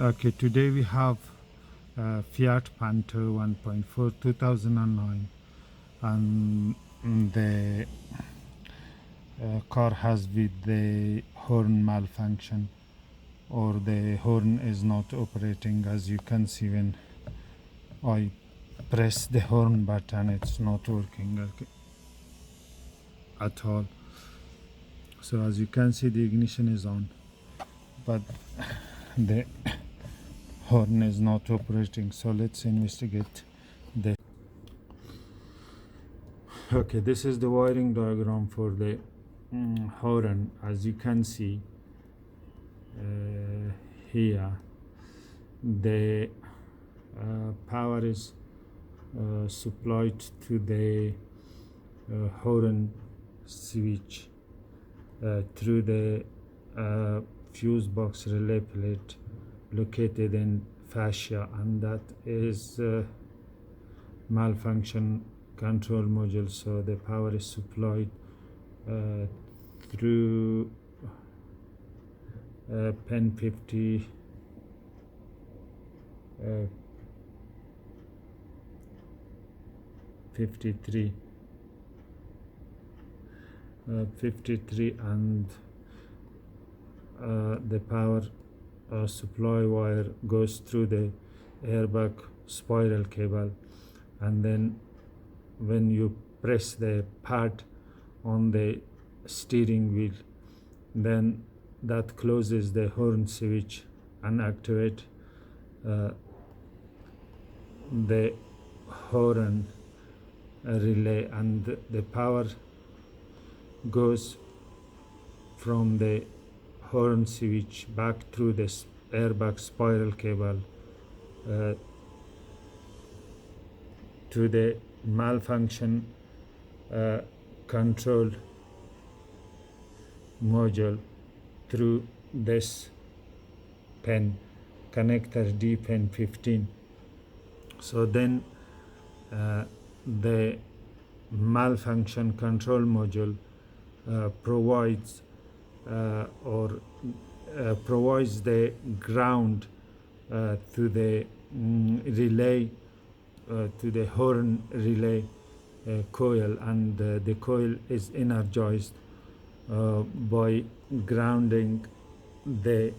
Okay, today we have Fiat Punto 1.4 2009, and the car has with the horn malfunction, or the horn is not operating. As you can see, when I press the horn button, it's not working at all. So as you can see, the ignition is on, but the horn is not operating. So let's investigate the. Okay, this is the wiring diagram for the horn. As you can see here, the power is supplied to the horn switch through the fuse box relay plate located in fascia, and that is malfunction control module. So the power is supplied through pin 50 53 and the power supply wire goes through the airbag spiral cable, and then when you press the pad on the steering wheel, then that closes the horn switch and activate the horn relay, and the power goes from the horn switch back through the airbag spiral cable to the malfunction control module through this pin connector D pin 15. So then the malfunction control module provides provides the ground to the relay, to the horn relay coil, and the coil is energized by grounding the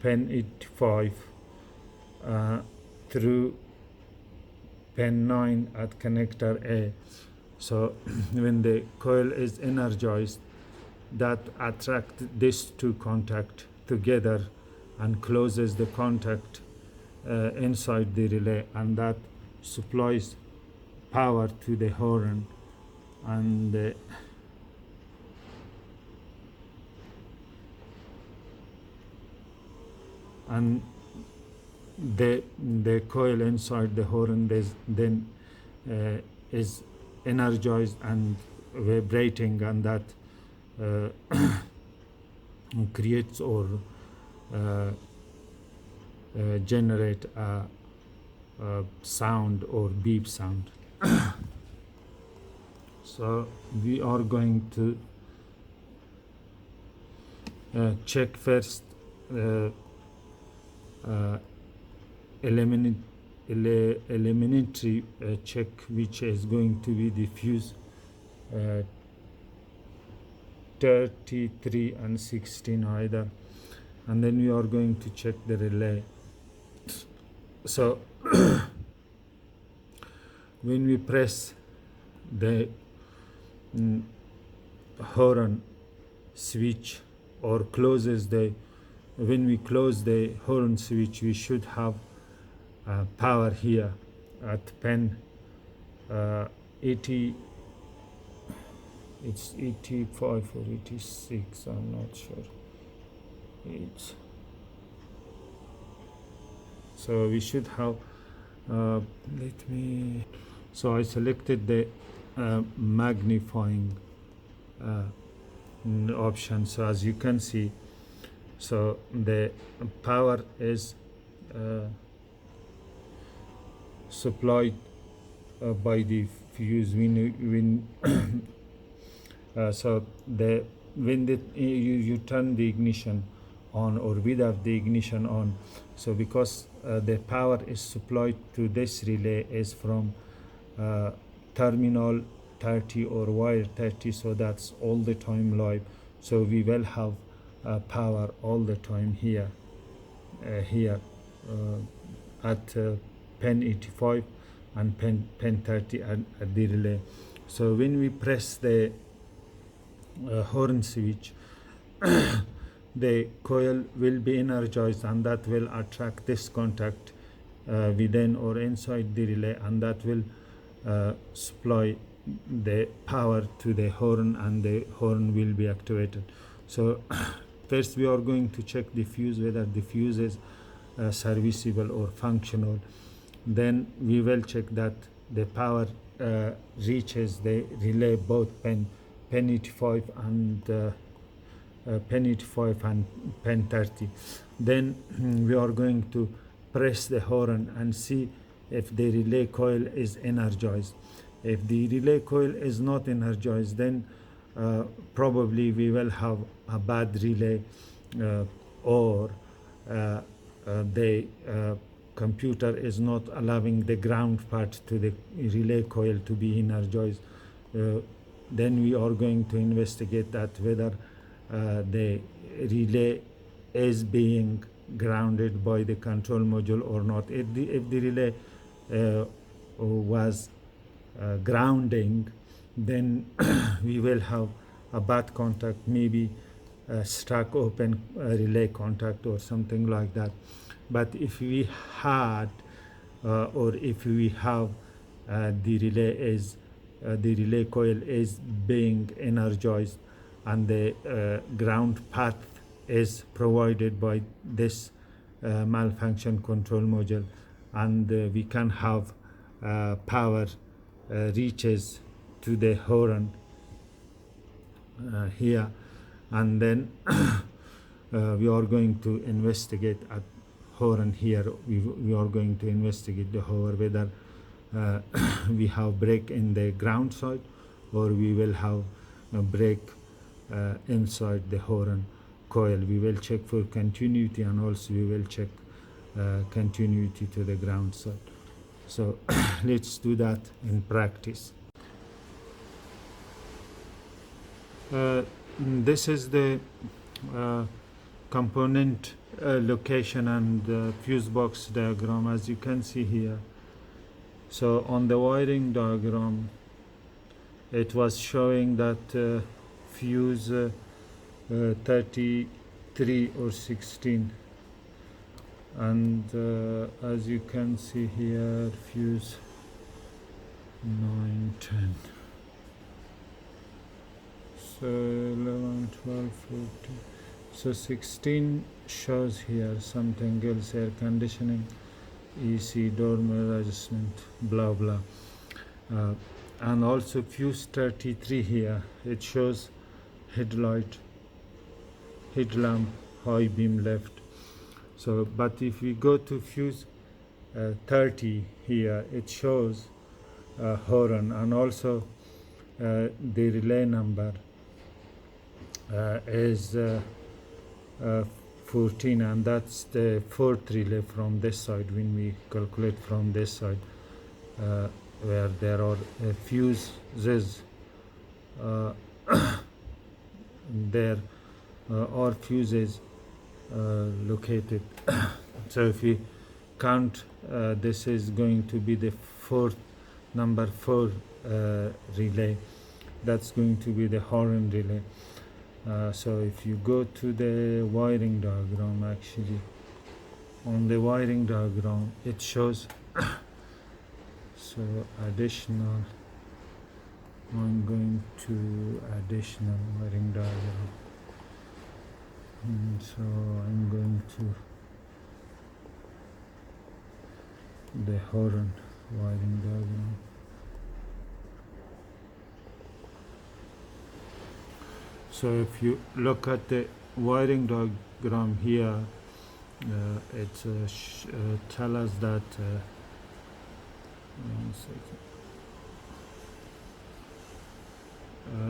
pin 85 through pin 9 at connector A. So when the coil is energized, that attracts these two contacts together and closes the contact inside the relay, and that supplies power to the horn, and the coil inside the horn then is energized and vibrating, and that creates or generate a sound or beep sound. So we are going to check first elementary check, which is going to be the fuse 33 and 16 either, and then we are going to check the relay. So when we press the horn switch, or closes the when we close the horn switch, we should have power here at pin 80. It's 85 or 86, I'm not sure. It's so we should have so I selected the magnifying option. So as you can see, so the power is supplied by the fuse. So the when you turn the ignition on or without the ignition on. So because the power is supplied to this relay is from terminal 30 or wire 30, so that's all the time live. So we will have power all the time here at pin 85 and pin 30 at the relay. So when we press the horn switch, the coil will be energized, and that will attract this contact within or inside the relay, and that will supply the power to the horn, and the horn will be activated. So first we are going to check the fuse, whether the fuse is serviceable or functional. Then we will check that the power reaches the relay, both pin 85 and pin 85 and pin 30. Then we are going to press the horn and see if the relay coil is energized. If the relay coil is not energized, then probably we will have a bad relay, or the computer is not allowing the ground part to the relay coil to be energized. Then we are going to investigate that whether the relay is being grounded by the control module or not. If the relay was grounding, then we will have a bad contact, maybe a stuck open relay contact or something like that. But if we had or if we have the relay coil is being energized, and the ground path is provided by this malfunction control module, and we can have power reaches to the horn here, and then we are going to investigate at horn here. We are going to investigate the horn, whether we have break in the ground side, or we will have a break inside the horn coil. We will check for continuity, and also we will check continuity to the ground side. So let's do that in practice. This is the component location and fuse box diagram, as you can see here. So on the wiring diagram, it was showing that fuse 33 or 16, and as you can see here, fuse 9, 10. So 11, 12, 14. So 16 shows here something else: air conditioning, EC, dormer adjustment, blah blah. And also fuse 33 here, it shows headlight, headlamp, high beam left. So but if we go to fuse 30 here, it shows horn, and also the relay number is 14, and that's the fourth relay from this side. When we calculate from this side, where there are fuses, there are fuses located. So if we count, this is going to be the number 4 relay. That's going to be the horn relay. So if you go to the wiring diagram, actually on the wiring diagram it shows so additional, I'm going to additional wiring diagram, so I'm going to the horn wiring diagram. So if you look at the wiring diagram here, it tells us that 1 second.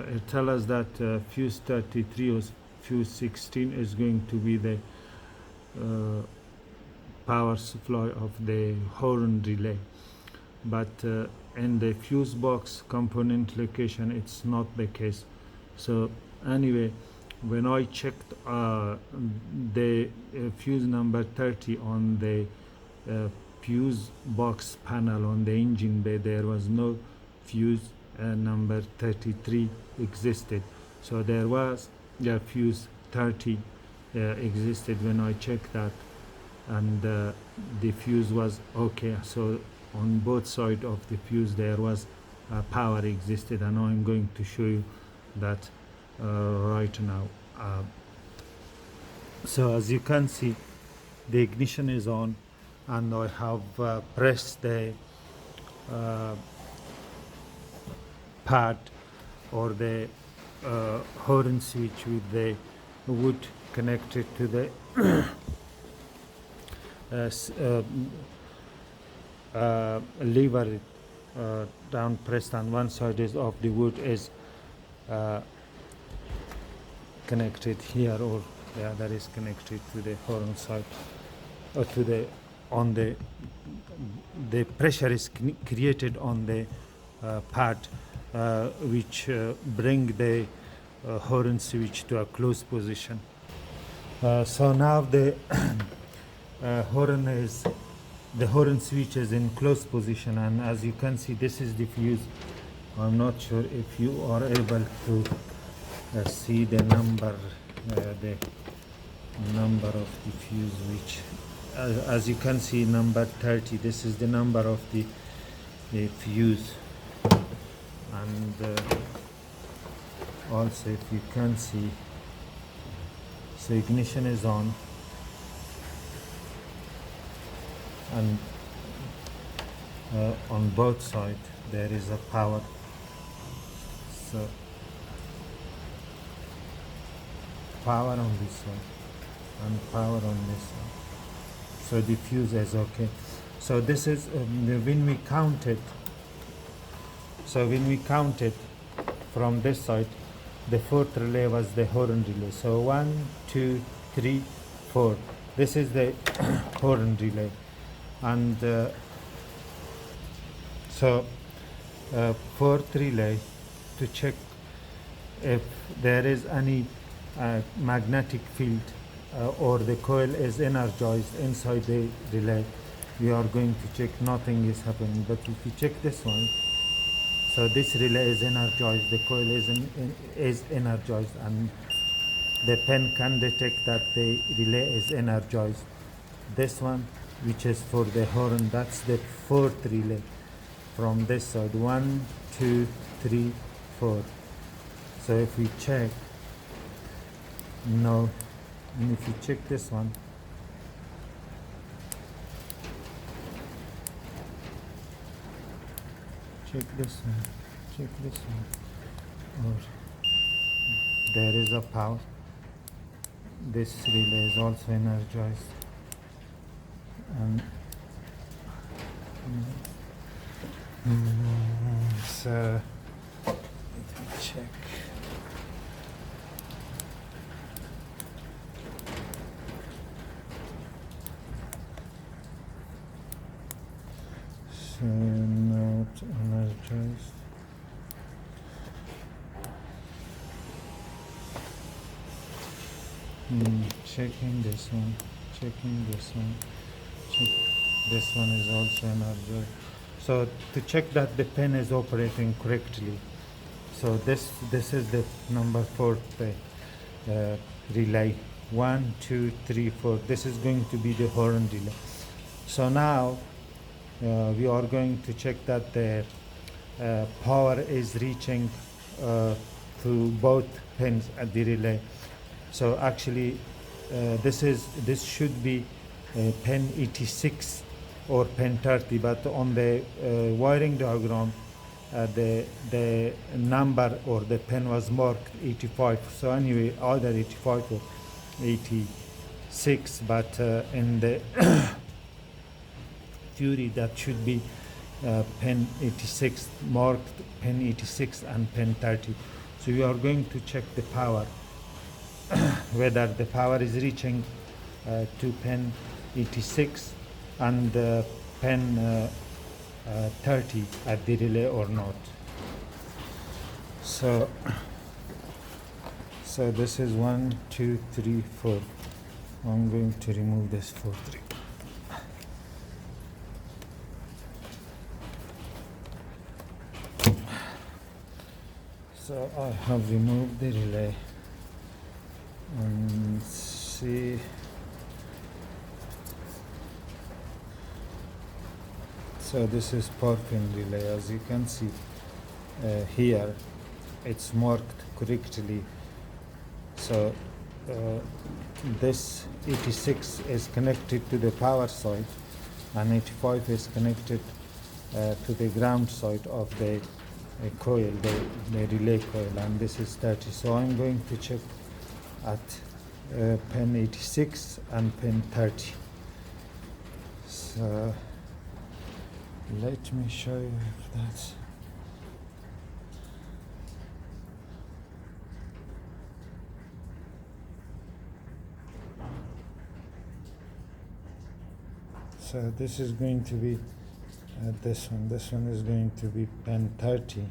it tells us that fuse 33 or fuse 16 is going to be the power supply of the horn relay, but in the fuse box component location it's not the case. So anyway, when I checked the fuse number 30 on the fuse box panel on the engine bay, there was no fuse number 33 existed. So there was fuse 30 existed when I checked that, and the fuse was okay. So on both sides of the fuse there was power existed, and I'm going to show you that right now. So as you can see, the ignition is on, and I have pressed the pad or the horn switch with the wood connected to the lever down pressed, and one side is of the wood is connected here, or the other is connected to the horn side, or to the the pressure is created on the pad, which bring the horn switch to a closed position. So now the horn switch is in closed position, and as you can see, this is the fuse. I'm not sure if you are able to see the number of the fuse, which as you can see, number 30. This is the number of the fuse, and also if you can see, so ignition is on, and on both sides there is a power. So power on this side and power on this side. So the fuse is okay. So this is when we count it. So when we count it from this side, the fourth relay was the horn relay. So 1, 2, 3, 4. This is the horn relay, and so fourth relay to check if there is any magnetic field or the coil is energized inside the relay. We are going to check nothing is happening, but if you check this one, so this relay is energized, the coil is energized, and the pen can detect that the relay is energized. This one, which is for the horn, that's the fourth relay from this side. 1, 2, 3, 4. So if we check, no, and if you check this one, check this one, or there is a power. This relay is also energized, and so let me check. So not energized. Checking this one, check this one is also energized. So to check that the pen is operating correctly, so this is the number 4 relay. 1, 2, 3, 4. This is going to be the horn relay. So now we are going to check that the power is reaching to both pins at the relay. So actually this should be pin 86 or pin 30, but on the wiring diagram the number or the pin was marked 85. So anyway, either 85 or 86, but in the theory that should be pin 86, marked pin 86 and pin 30. So we are going to check the power, whether the power is reaching to pin 86 and pin 30 at the relay or not. So this is 1, 2, 3, 4. I'm going to remove this 4, 3. So I have removed the relay and see. So this is power pin relay. As you can see here, it's marked correctly. So this 86 is connected to the power side and 85 is connected to the ground side of the coil, the relay coil, and this is 30. So I'm going to check at pin 86 and pin 30. So let me show you if that's. So this is going to be this one. This one is going to be pin 30,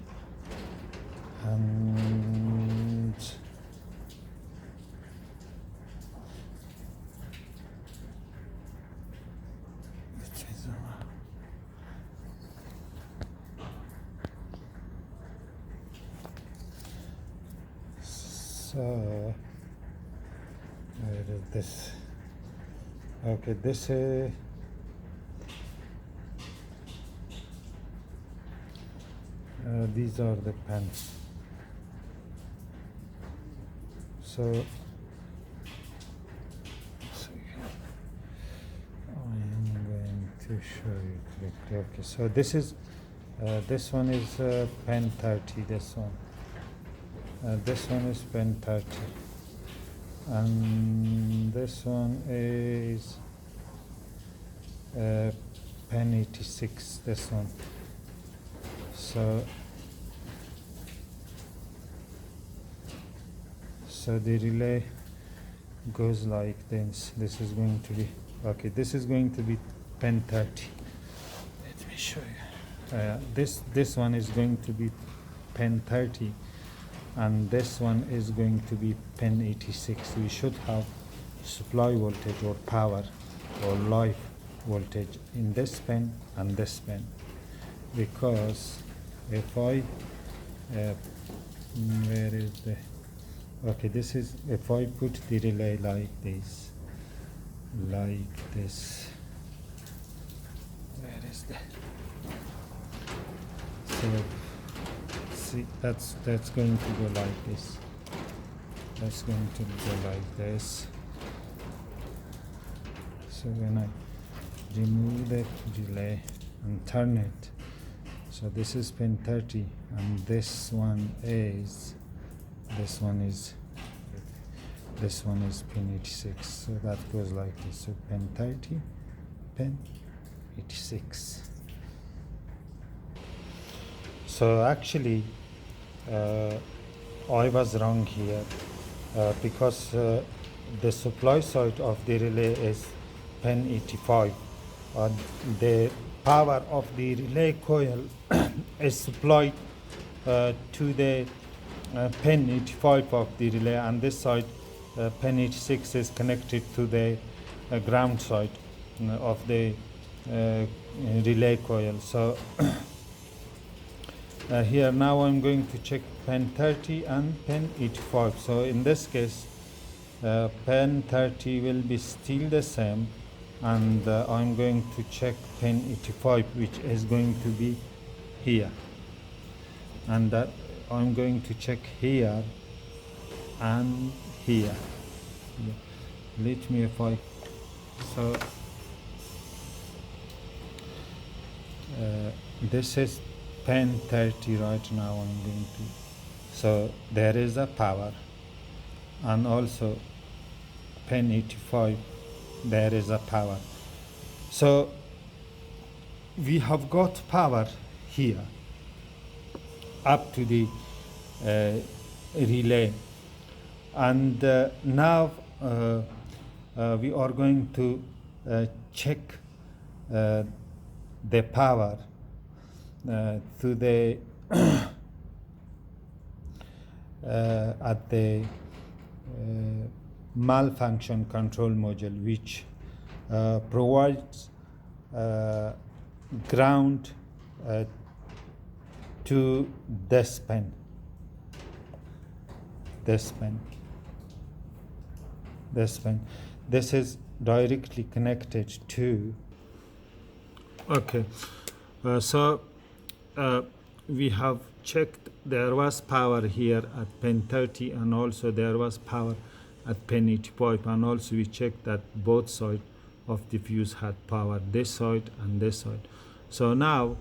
and so where is this? Okay, this is. These are the pens. So I am going to show you quickly. Okay, so this is this one is pen 30. This one is pen 30, and this one is pen 86. This one. So the relay goes like this. This is going to be okay. This is going to be pin 30. Let me show you. This one is going to be pin 30, and this one is going to be pin 86. We should have supply voltage or power or live voltage in this pin and this pin, because if I where is the okay, this is if I put the relay like this, where is the, so see, that's going to go like this, that's going to go like this. So when I remove the relay and turn it, so this is pin 30, and this one is pin 86. So that goes like this. So pin 30, pin 86. So actually I was wrong here because the supply side of the relay is pin 85, and the power of the relay coil is supplied to the pin 85 of the relay, and this side pin 86 is connected to the ground side of the relay coil. So here now I'm going to check pin 30 and pin 85. So in this case pin 30 will be still the same, and I'm going to check pin 85, which is going to be here, and that I'm going to check here and here. Let me if I so this is pin 30 right now. I'm going to, so there is a power, and also pin 85 there is a power. So we have got power here up to the relay. And now we are going to check the power to the at the malfunction control module, which provides ground to this pin. This is directly connected to. Okay, so we have checked there was power here at pin 30, and also there was power at pin 85, and also we checked that both sides of the fuse had power, this side and this side. So now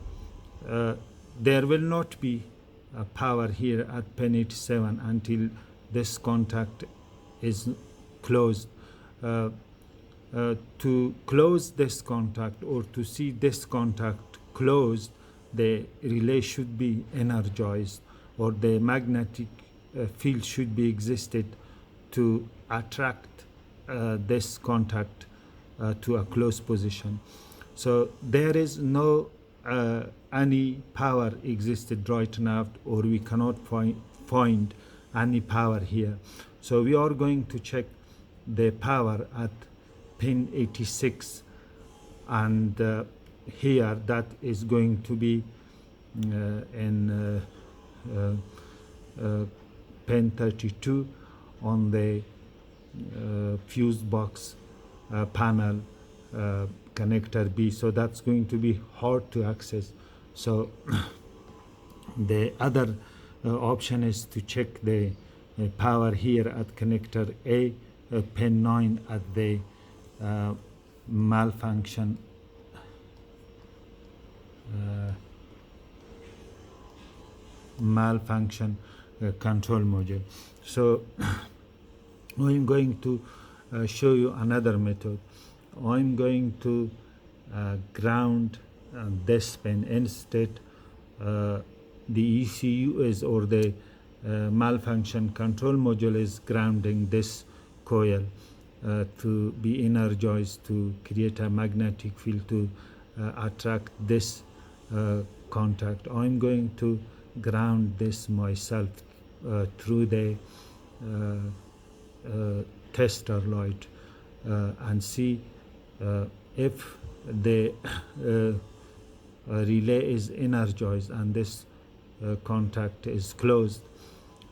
there will not be power here at pin 87 until this contact is closed. To close this contact, or to see this contact closed, the relay should be energized, or the magnetic field should be existed to attract this contact to a closed position. So there is no any power existed right now, or we cannot find any power here. So we are going to check the power at pin 86, and here that is going to be in pin 32 on the fuse box panel connector B. So that's going to be hard to access. So the other option is to check the power here at connector A, pin 9 at the malfunction control module. So I'm going to show you another method. I'm going to ground this pin. Instead the ECU is, or the malfunction control module is grounding this coil to be energized to create a magnetic field to attract this contact. I'm going to ground this myself through the tester light and see if the relay is energized and this contact is closed.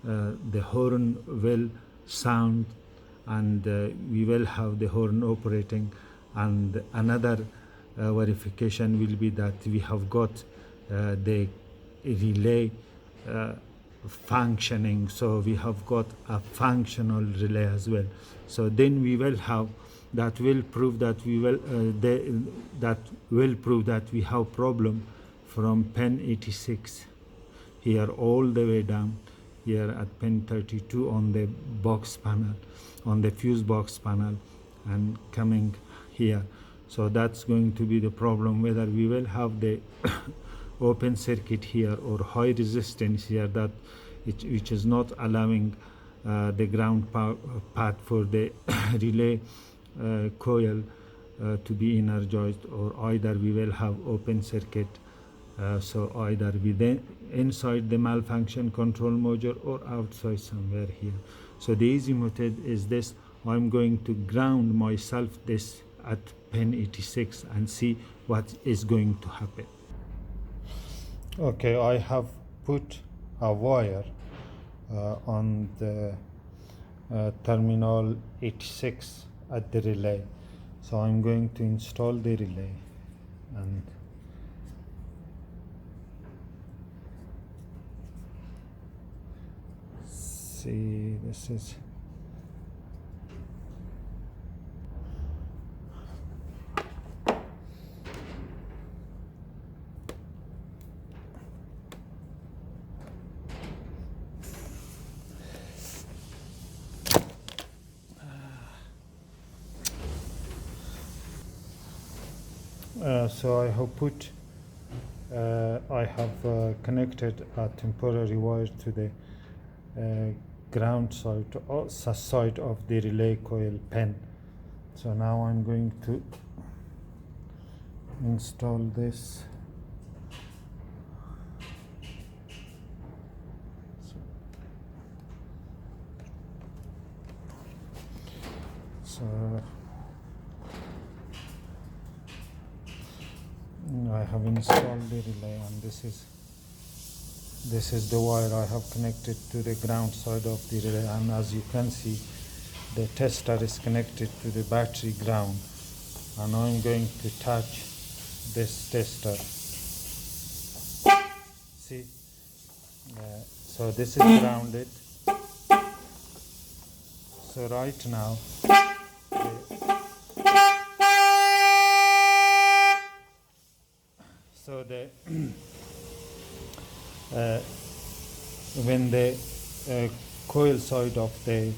The horn will sound, and we will have the horn operating, and another verification will be that we have got the relay functioning. So we have got a functional relay as well. So then we will have, that will prove that we will that will prove that we have problem from pin 86 here all the way down here at pin 32 on the box panel, on the fuse box panel, and coming here. So that's going to be the problem, whether we will have the open circuit here or high resistance here, that which is not allowing the ground path for the relay coil to be energized, or either we will have open circuit. So either we then inside the malfunction control module or outside somewhere here. So the easy method is this. I'm going to ground myself this at pin 86 and see what is going to happen. Okay, I have put a wire on the terminal 86 at the relay. So I'm going to install the relay, and see, this is so I have put connected a temporary wire to the ground side or side of the relay coil pen. So now I'm going to install this. So I have installed the relay, and this is the wire I have connected to the ground side of the relay, and as you can see the tester is connected to the battery ground, and I'm going to touch this tester. See, so this is grounded. So right now when the coil side of the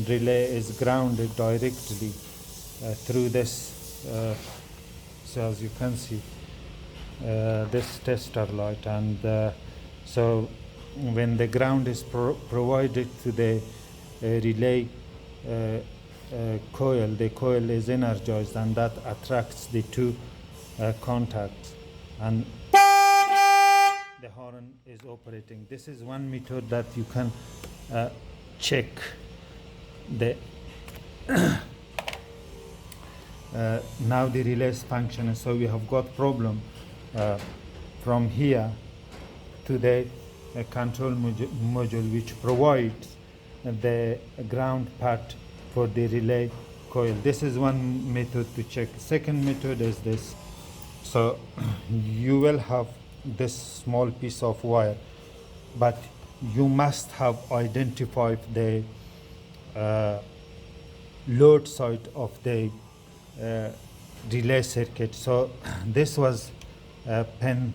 relay is grounded directly through this, so as you can see this tester light, and so when the ground is provided to the relay coil, the coil is energized, and that attracts the two contacts, and the horn is operating. This is one method that you can check the now the relay is functioning. So we have got problem from here to the control module, which provides the ground part for the relay coil. This is one method to check. Second method is this. So you will have this small piece of wire, but you must have identified the load side of the relay circuit. So this was pin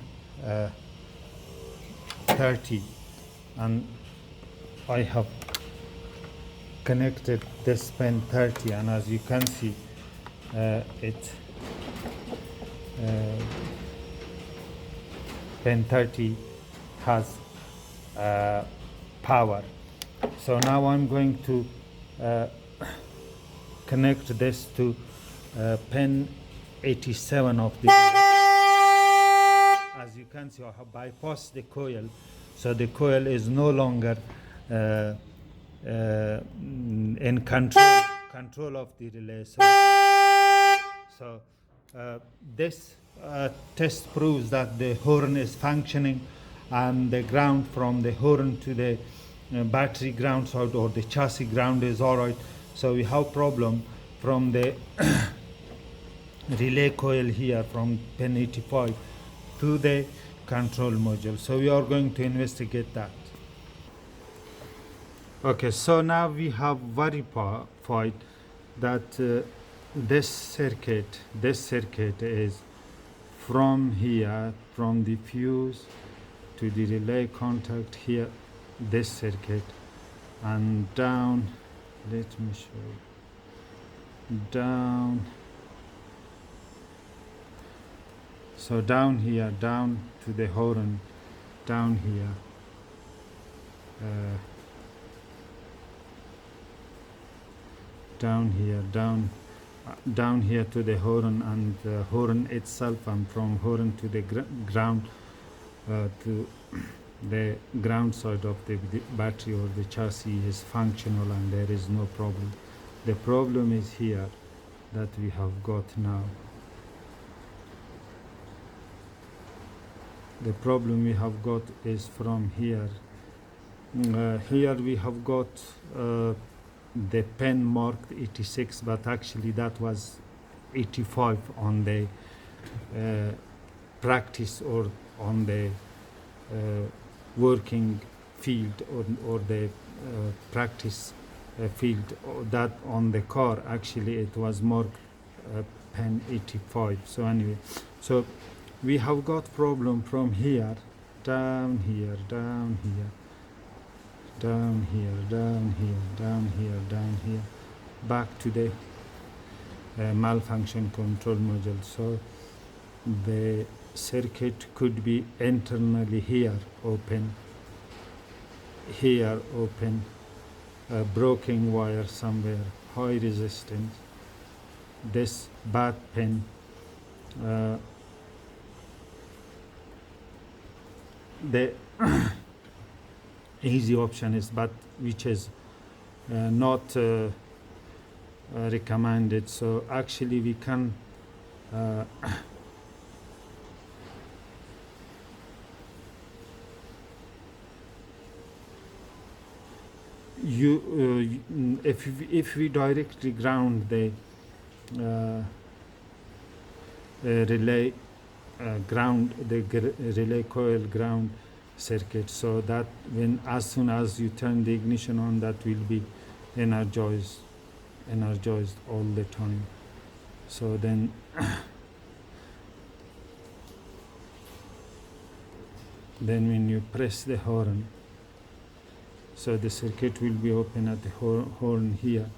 30, and I have connected this pin 30, and as you can see pin 30 has power. So now I'm going to connect this to pin 87 of the relay. As you can see, I have bypassed the coil, so the coil is no longer in control of the relay. So this test proves that the horn is functioning, and the ground from the horn to the battery ground side or the chassis ground is all right. So we have problem from the relay coil here from pin 85 to the control module. So we are going to investigate that. Okay, so now we have verified that this circuit is from here, from the fuse to the relay contact here, this circuit, and down, let me show you, down, so down here, down to the horn, down here, down here to the horn, and the horn itself, and from horn to the ground, to the ground side of the battery or the chassis is functional, and there is no problem. The problem is here that we have got now. The problem we have got is from here. Here we have got the pen marked 86, but actually that was 85 on the practice or on the working field, or the practice field, that on the car actually it was marked pen 85. So anyway, so we have got problem from here, down here, down here, down here, down here, down here, down here, back to the malfunction control module. So the circuit could be internally here open, here open, broken wire somewhere, high resistance. This bad pin, the easy option is, but which is not recommended. So actually we can if we directly ground the relay relay coil ground circuit, so that when as soon as you turn the ignition on, that will be energized all the time. So then when you press the horn, so the circuit will be open at the horn here.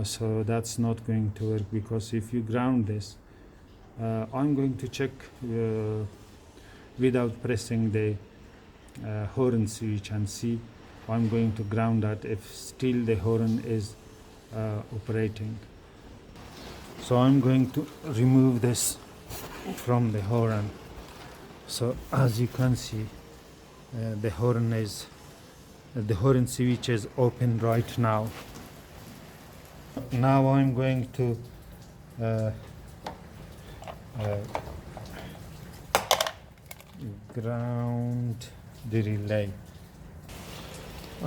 So that's not going to work, because if you ground this, I'm going to check without pressing the horn switch and see. I'm going to ground that if still the horn is operating. So I'm going to remove this from the horn. So as you can see, the horn switch is open right now. Now I'm going to ground the relay.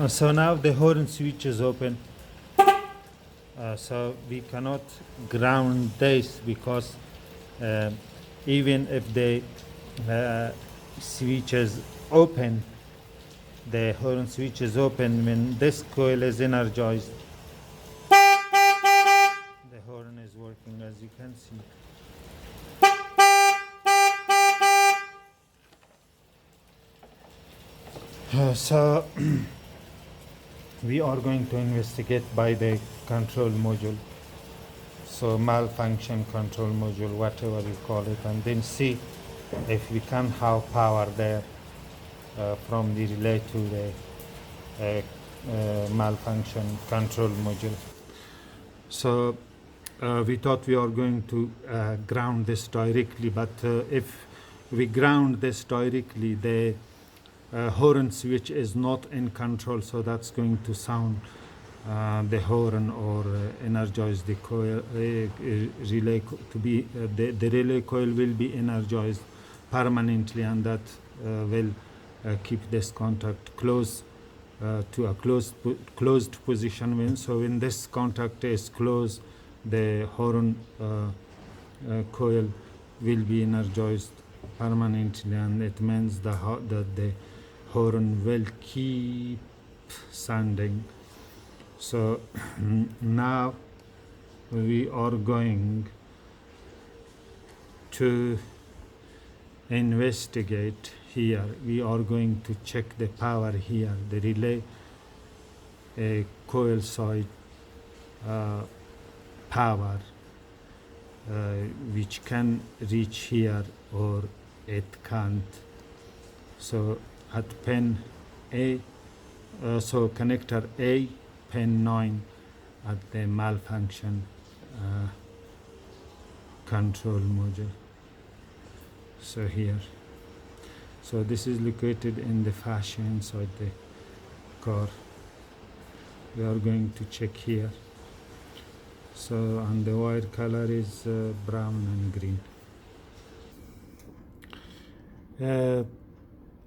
So now the horn switch is open. So we cannot ground this, because even if the switch is open, the horn switch is open, when this coil is energized, the horn is working, as you can see. So we are going to investigate by the control module, so malfunction control module, whatever you call it, and then see if we can have power there from the relay to the malfunction control module. So we thought we are going to ground this directly, but if we ground this directly, the horn switch is not in control, so that's going to sound the horn or energize the coil relay to be the relay coil will be energized permanently, and that will keep this contact close to a closed position. When this contact is closed, the horn coil will be energized permanently, and it means that the horn will keep sounding. So now we are going to investigate here. We are going to check the power here, the relay coil side power, which can reach here or it can't. So at pin A, so connector A, pin 9 at the malfunction control module. So here, so this is located in the fascia inside the car. We are going to check here. So, and the wire color is brown and green.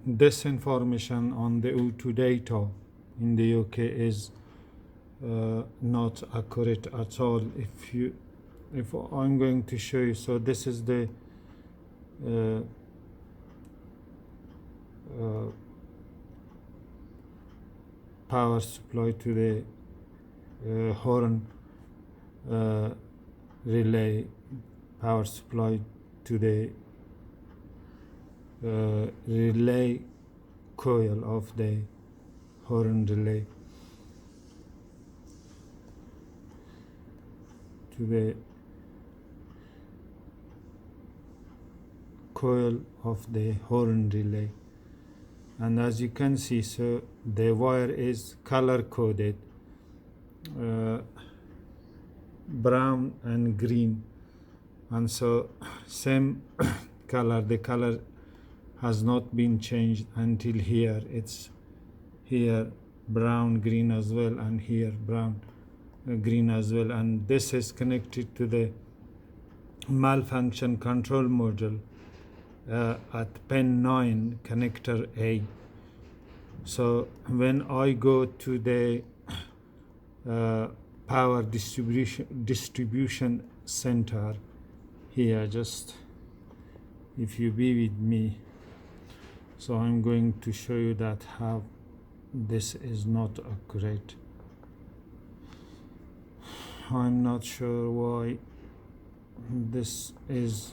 This information on the O2 data in the UK is not accurate at all. If I'm going to show you, so this is the power supply to the horn relay, power supply to the relay coil of the horn relay, to the coil of the horn relay. and as you can see, so the wire is color coded, brown and green, and so same color, the color has not been changed until here. It's here brown green as well, and here brown green as well, and this is connected to the malfunction control module at pin 9 connector A. So when I go to the power distribution center here, just if you be with me, so I'm going to show you that how this is not accurate. I'm not sure why this is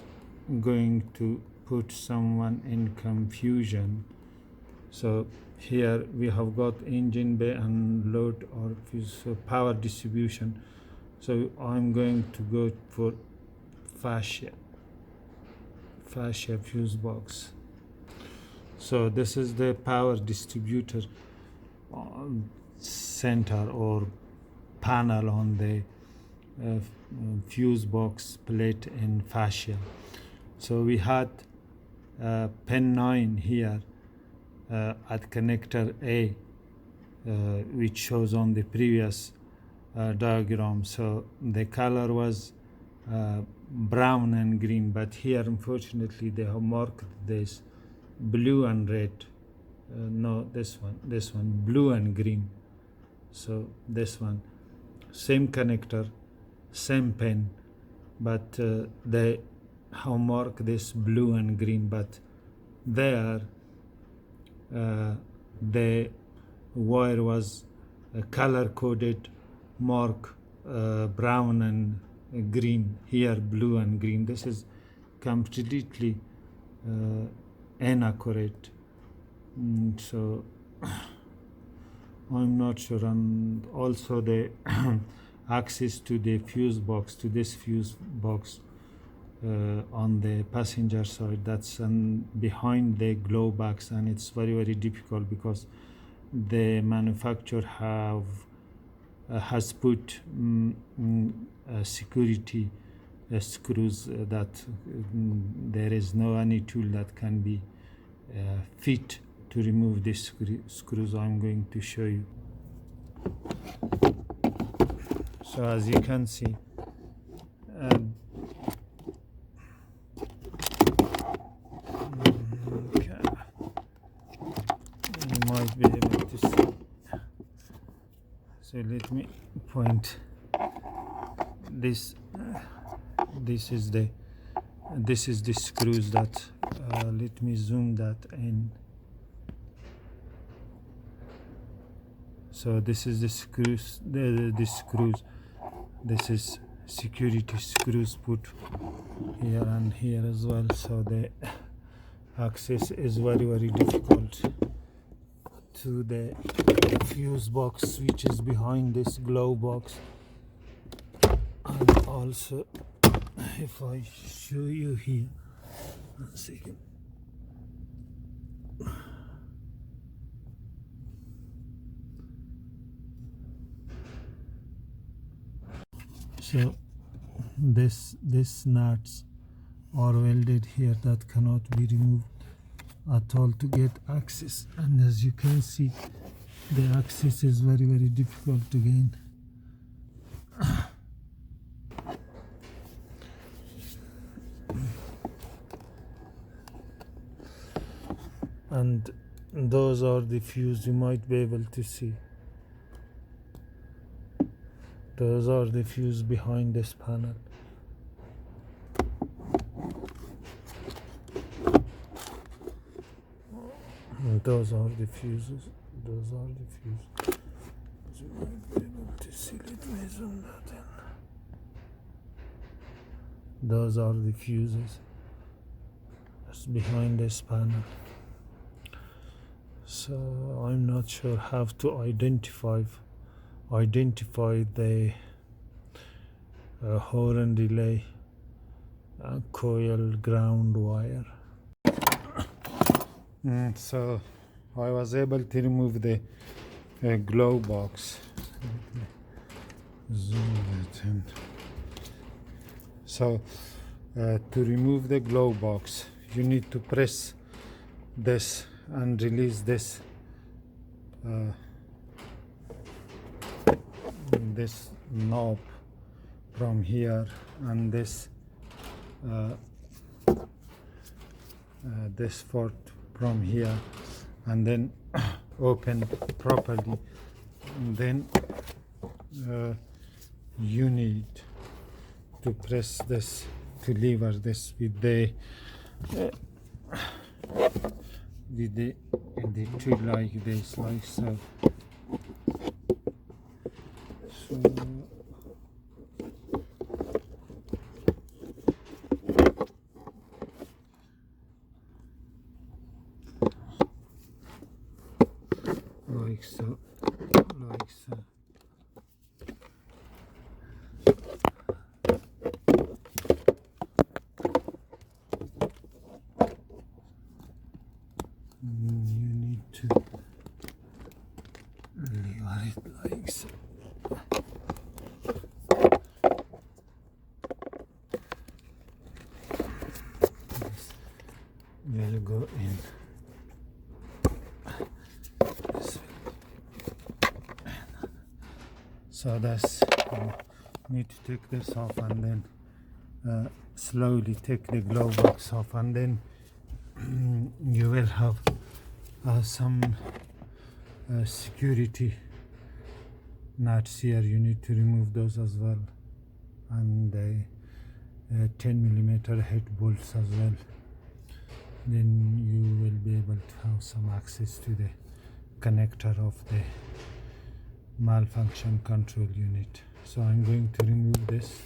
going to put someone in confusion. So here we have got engine bay and load or fuse, power distribution. So I'm going to go for fascia fuse box. So this is the power distributor center or panel on the fuse box plate in fascia. So we had pin 9 here at connector A, which shows on the previous diagram. So the color was brown and green, but here unfortunately they have marked this blue and red. No, this one blue and green. So this one, same connector, same pin, but they have marked this blue and green, but there the wire was color coded, mark brown and green, here blue and green. This is completely inaccurate. So I'm not sure. And also the access to the fuse box, to this fuse box on the passenger side, that's behind the glow box, and it's very difficult because the manufacturer has put security screws that there is no any tool that can be fit to remove these screws. I'm going to show you. So as you can see, you might be able to see. So let me point this. This is the screws that let me zoom that in. So this is the screws, the screws. This is security screws put here and here as well. So the access is very difficult to the fuse box, which is behind this glow box. And also, if I show you here, 1 second. So this nuts are welded here that cannot be removed at all to get access, and as you can see, the access is very difficult to gain. And those are the fuse, you might be able to see. Those are the fuse behind this panel. And those are the fuses. Those are the fuses. You might be able to see. Let me zoom that in. Those are the fuses. That's behind this panel. So I'm not sure how to identify the horn relay coil ground wire. So I was able to remove the glow box. Zoom that in. So to remove the glow box, you need to press this and release this this knob from here, and this this port from here, and then open properly. And then you need to press this to lever this with the tool like this, like so. Like so, like so. You need to lever it like so. This will go in. So that's need to take this off, and then slowly take the glove box off, and then you will have some security nuts here. You need to remove those as well, and the 10mm head bolts as well. Then you will be able to have some access to the connector of the malfunction control unit. So I'm going to remove this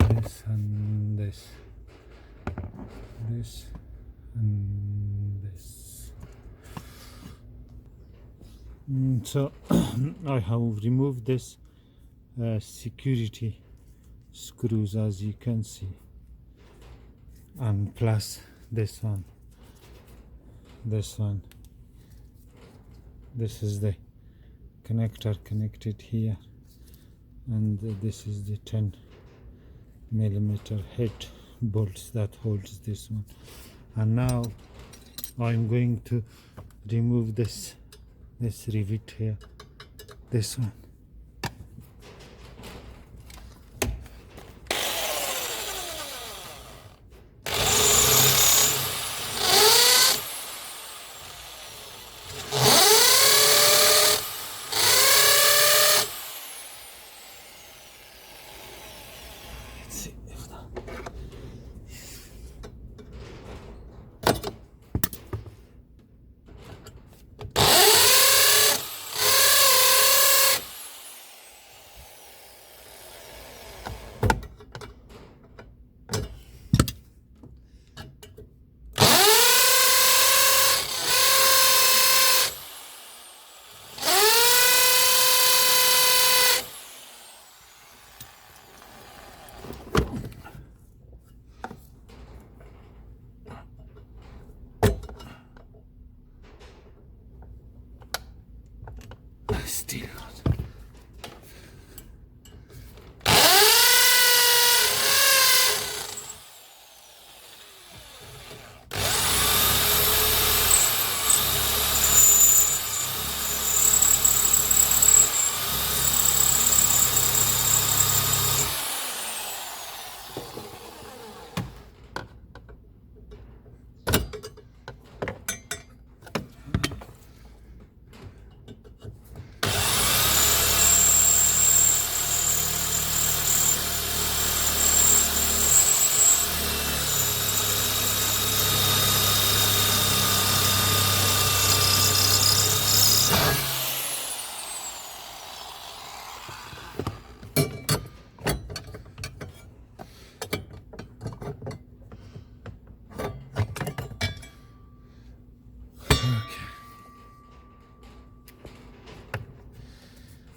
and this and this. So I have removed this security screws, as you can see, and plus this one. This is the connector connected here, and this is the 10mm head bolts that holds this one. And now I'm going to remove this rivet here, this one. Still not.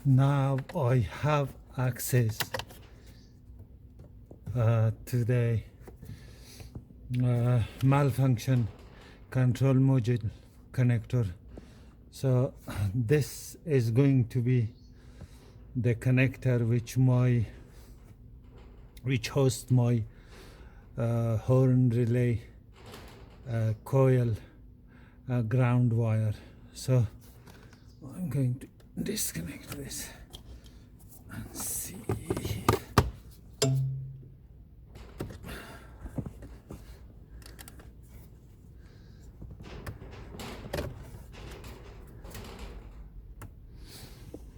Now I have access to the malfunction control module connector So this is going to be the connector which hosts my horn relay coil ground wire. So I'm going to disconnect this and see.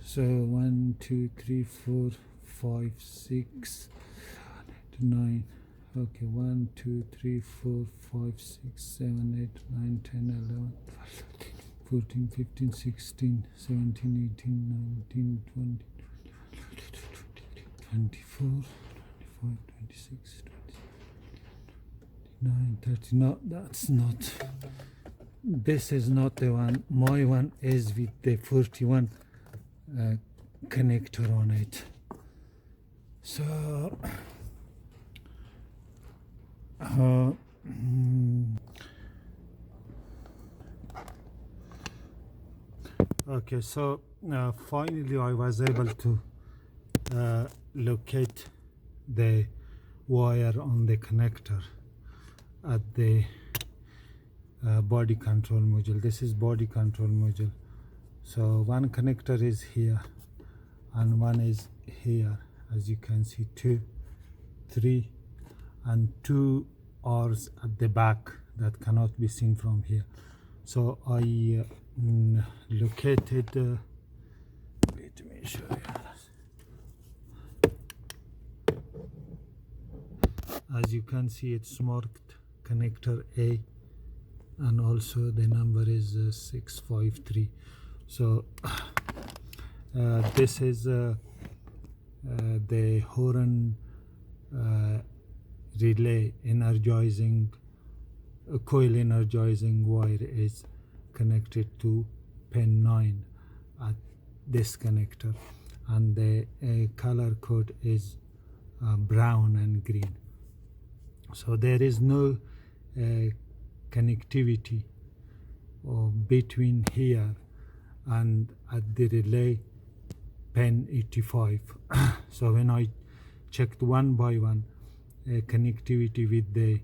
So 1, 2, 3, 4, 5, 6, 9. Okay, 1, 2, 3, 4, 5, 6, 7, 8, 9, 10, 11, 12, 14, 15, 16, 17, 18, 19, 20, 24, 25, 26, 29, 30. No, that's not. This is not the one. My one is with the 41 connector on it. So okay, so finally I was able to locate the wire on the connector at the body control module. This is body control module. So one connector is here and one is here, as you can see, 2, 3 and 2 R's at the back that cannot be seen from here. So I located wait, let me show you. As you can see, it's marked connector A and also the number is 653. So this is the horn relay energizing coil energizing wire is connected to pin 9 at this connector, and the color code is brown and green. So there is no connectivity between here and at the relay pin 85. So when I checked one by one connectivity with the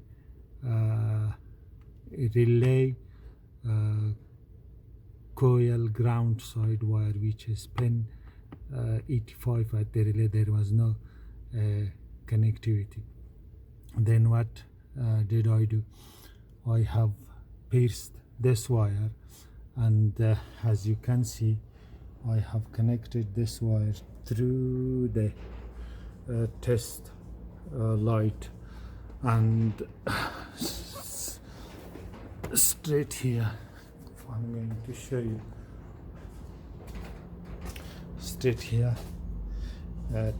relay coil ground side wire, which is pin 85 at the relay, there was no connectivity. Then what did I do? I have pierced this wire, and as you can see, I have connected this wire through the test light and straight here. I'm going to show you straight here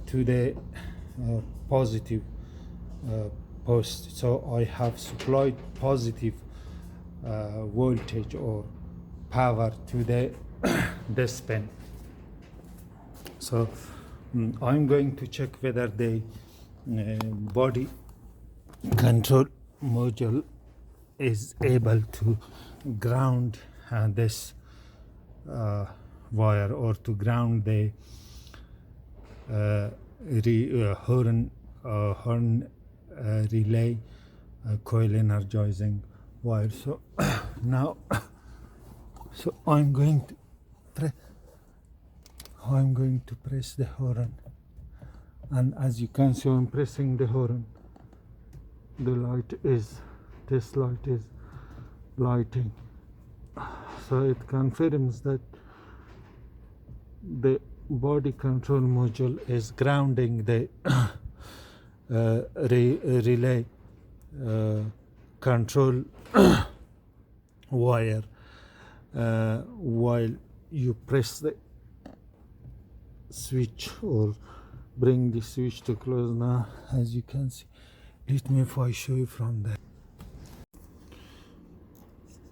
to the positive post. So I have supplied positive voltage or power to the this pin. So I'm going to check whether the body control module is able to ground this wire, or to ground the horn relay coil energizing wire. So now, so I'm going to press the horn, and as you can see, I'm pressing the horn. The light is, this light is lighting, so it confirms that the body control module is grounding the relay control wire while you press the switch or bring the switch to close. Now, as you can see, let me if I show you from there.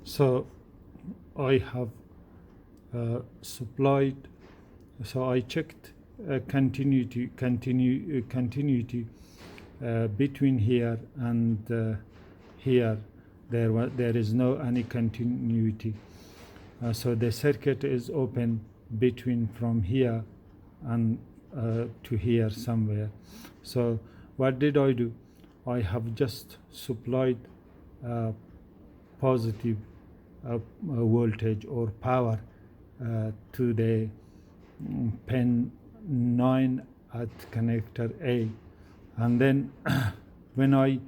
So I have supplied, so I checked continuity between here and here. There is no any continuity, So the circuit is open between from here and to here somewhere. So what did I do? I have just supplied positive voltage or power to the pin 9 at connector A, and then when I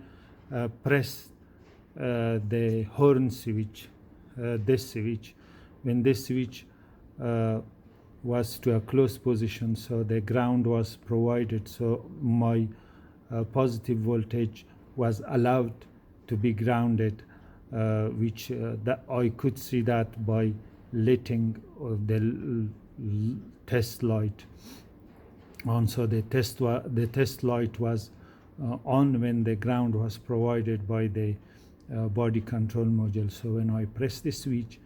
press the horn switch, this switch, when this switch was to a close position, so the ground was provided, so my positive voltage was allowed to be grounded, which that I could see that by letting the test light on. So the test light was on when the ground was provided by the body control module. So when I press the switch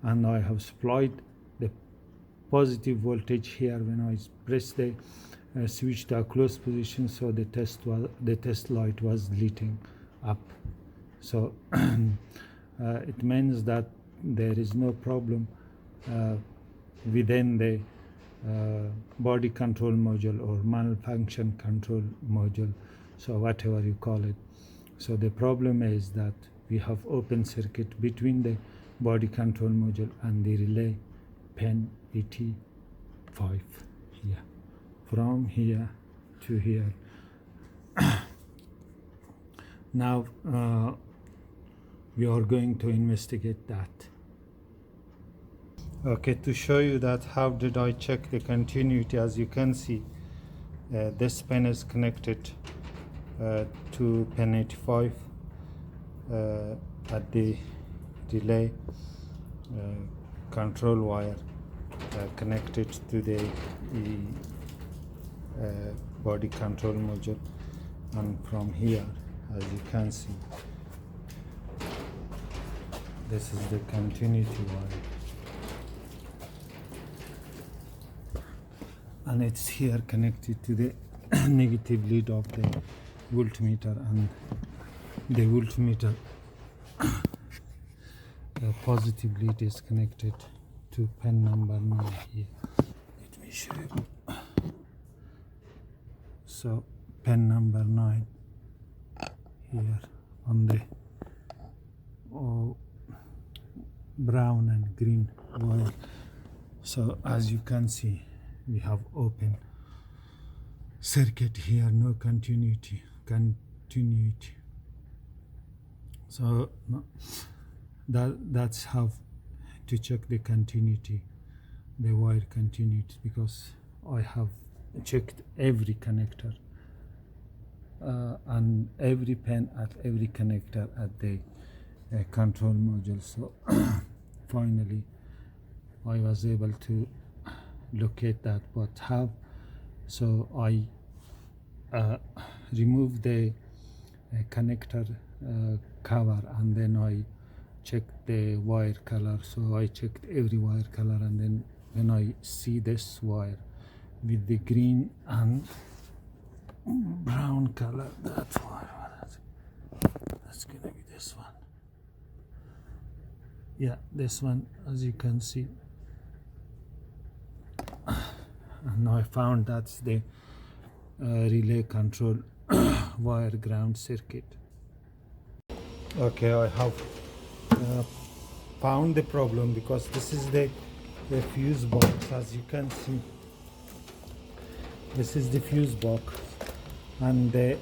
and I have supplied the positive voltage here, when I press the switch to a close position, so the test light was lighting up. So it means that there is no problem within the body control module or malfunction control module, so whatever you call it. So the problem is that we have open circuit between the body control module and the relay pin 85 here, from here to here. Now we are going to investigate that. Okay, to show you that how did I check the continuity, as you can see this pin is connected to pin 85 at the relay control wire connected to the body control module, and from here, as you can see, this is the continuity wire, and it's here connected to the negative lead of the voltmeter, and the voltmeter positive lead is connected to pin number 9 here. Let me show you. So pin number 9 here on the brown and green wire. So as you can see, we have open circuit here, no continuity. So that's how to check the continuity, the wire continuity, because I have checked every connector and every pin at every connector at the control module. So finally I was able to locate that. But how? So I removed the connector cover, and then I checked the wire color. So I checked every wire color, and then when I see this wire with the green and brown color, that's wire, that's gonna be this one. Yeah, this one, as you can see. And I found that's the relay control wire ground circuit. Okay, I have found the problem, because this is the fuse box. As you can see, this is the fuse box, and the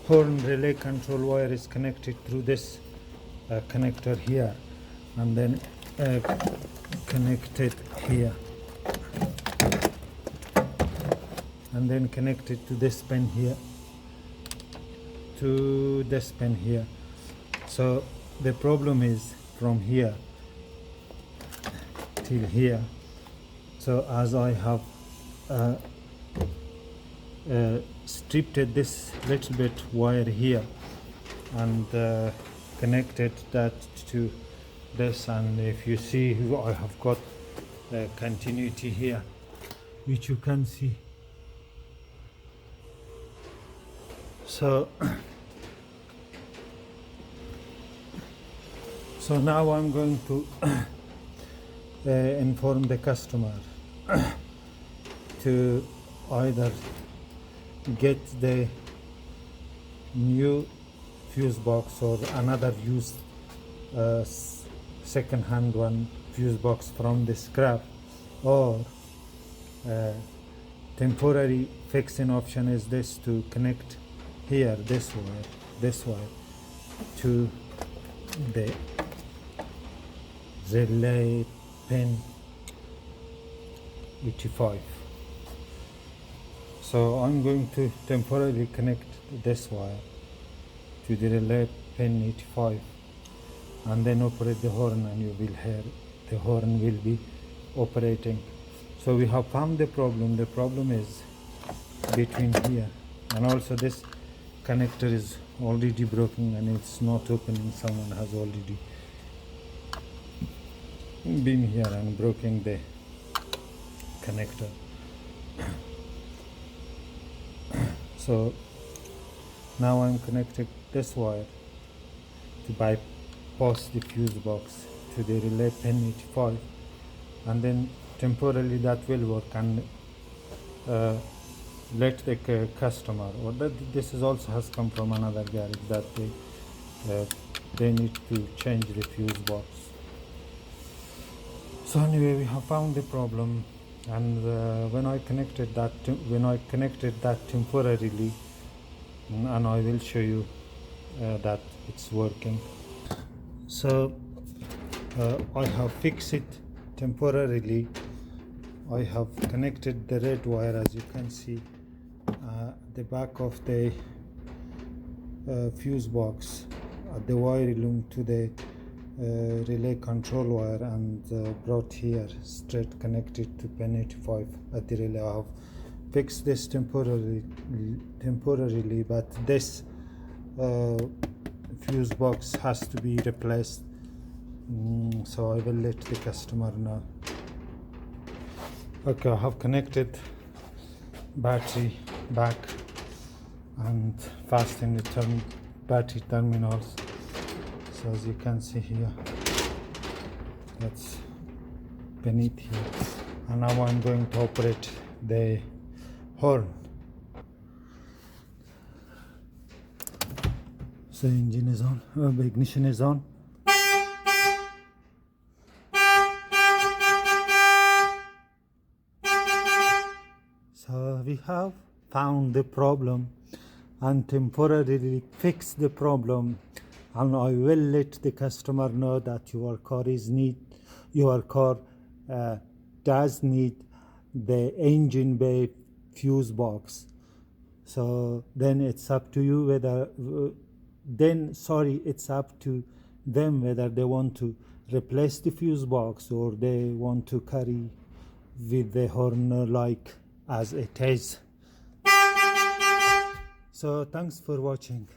horn relay control wire is connected through this connector here, and then connected here, and then connected to this pin here, to this pin here. So the problem is from here till here. So as I have stripped this little bit wire here and connected that to this, and if you see, I have got continuity here, which you can see. So so now I'm going to inform the customer to either get the new fuse box or another used second-hand one fuse box from the scrap, or temporary fixing option is this, to connect here this way to the relay pin 85. So I'm going to temporarily connect this wire to the relay pin 85 and then operate the horn, and you will hear the horn will be operating. So we have found the problem. The problem is between here, and also this connector is already broken and it's not opening. Someone has already been here and broken the connector. So now I'm connecting this wire to bypass the fuse box to the relay pin 85, and then temporarily that will work, and let the customer, or that this is also has come from another garage, that they need to change the fuse box. So anyway, we have found the problem, and when I connected that temporarily, and I will show you that it's working. So I have fixed it temporarily. I have connected the red wire, as you can see, the back of the fuse box at the wire loom to the relay control wire, and brought here straight connected to pin 85 at the relay. I have fixed this temporarily, but this fuse box has to be replaced. So I will let the customer know. Okay, I have connected battery back and fastened the battery terminals. So as you can see here, that's beneath here. And now I'm going to operate the horn. So engine is on, the ignition is on. So we have found the problem and temporarily fixed the problem, and I will let the customer know that your car does need the engine bay fuse box. So then it's up to you whether it's up to them whether they want to replace the fuse box or they want to carry with the horn like as it is. So thanks for watching.